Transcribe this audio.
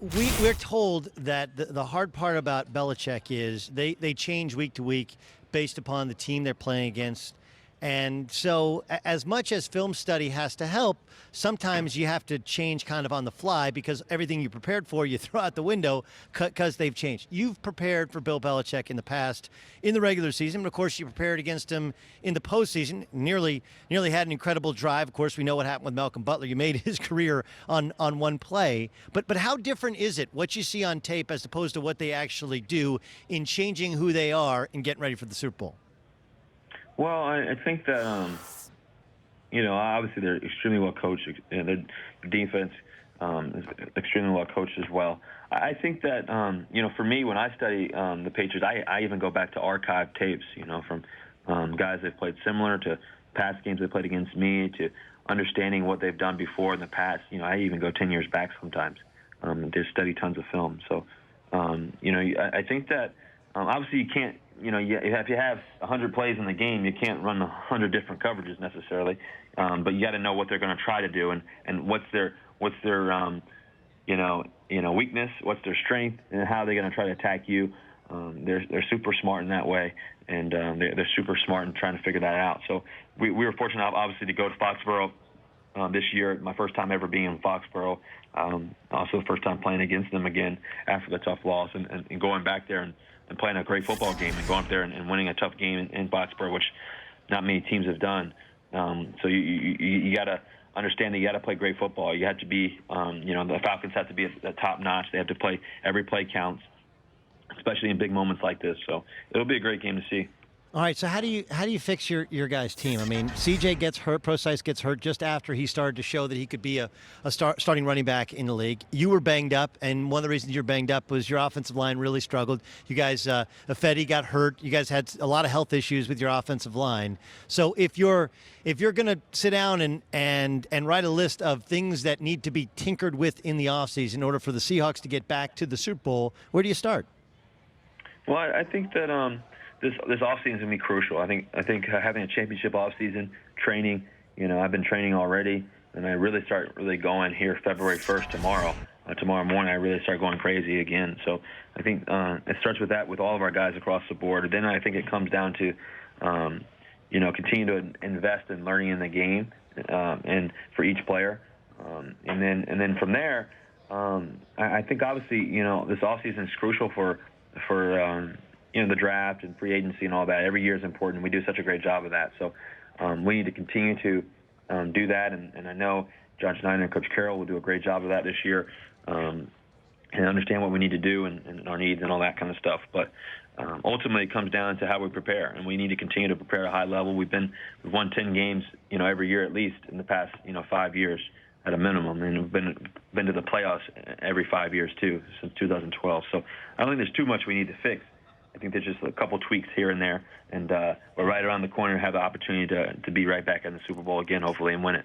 we're told that the hard part about Belichick is they change week to week based upon the team they're playing against. And so as much as film study has to help, sometimes you have to change kind of on the fly because everything you prepared for, you throw out the window because they've changed. You've prepared for Bill Belichick in the past in the regular season. But of course, you prepared against him in the postseason. Nearly had an incredible drive. Of course, we know what happened with Malcolm Butler. You made his career on one play. But how different is it, what you see on tape as opposed to what they actually do in changing who they are and getting ready for the Super Bowl? Well, I think that, obviously they're extremely well coached. Their defense is extremely well coached as well. I think that, for me, when I study the Patriots, I even go back to archive tapes, from guys they've played similar to past games they played against me to understanding what they've done before in the past. I even go 10 years back sometimes to study tons of film. So, I think that obviously you can't, if you have 100 plays in the game, you can't run 100 different coverages necessarily. But you got to know what they're going to try to do and what's their weakness, what's their strength, and how they're going to try to attack you. They're super smart in that way, and they're super smart in trying to figure that out. So we were fortunate, obviously, to go to Foxborough this year. My first time ever being in Foxborough. Also the first time playing against them again after the tough loss, and going back there and playing a great football game and going up there and winning a tough game in Foxborough, which not many teams have done. So you got to understand that you got to play great football. You have to be, the Falcons have to be at top notch. They have to play every play counts, especially in big moments like this. So it'll be a great game to see. All right, so how do you fix your guys' team? I mean, CJ gets hurt, Procise gets hurt just after he started to show that he could be a starting running back in the league. You were banged up, and one of the reasons you're banged up was your offensive line really struggled. You guys, Fetty got hurt. You guys had a lot of health issues with your offensive line. So if you're going to sit down and write a list of things that need to be tinkered with in the offseason in order for the Seahawks to get back to the Super Bowl, where do you start? Well, I think that this offseason is going to be crucial. I think having a championship offseason, training, I've been training already, and I really start going here February 1st tomorrow. Tomorrow morning I really start going crazy again. So I think it starts with that with all of our guys across the board. Then I think it comes down to, continue to invest in learning in the game and for each player. And then from there, I think obviously, this offseason is crucial for the draft and free agency and all that. Every year is important. We do such a great job of that. So we need to continue to do that. And I know John Schneider and Coach Carroll will do a great job of that this year and understand what we need to do and our needs and all that kind of stuff. But ultimately, it comes down to how we prepare, and we need to continue to prepare at a high level. We've won 10 games, every year at least in the past, 5 years at a minimum, and we've been to the playoffs every 5 years too since 2012. So I don't think there's too much we need to fix. I think there's just a couple tweaks here and there, and we're right around the corner and have the opportunity to be right back in the Super Bowl again, hopefully, and win it.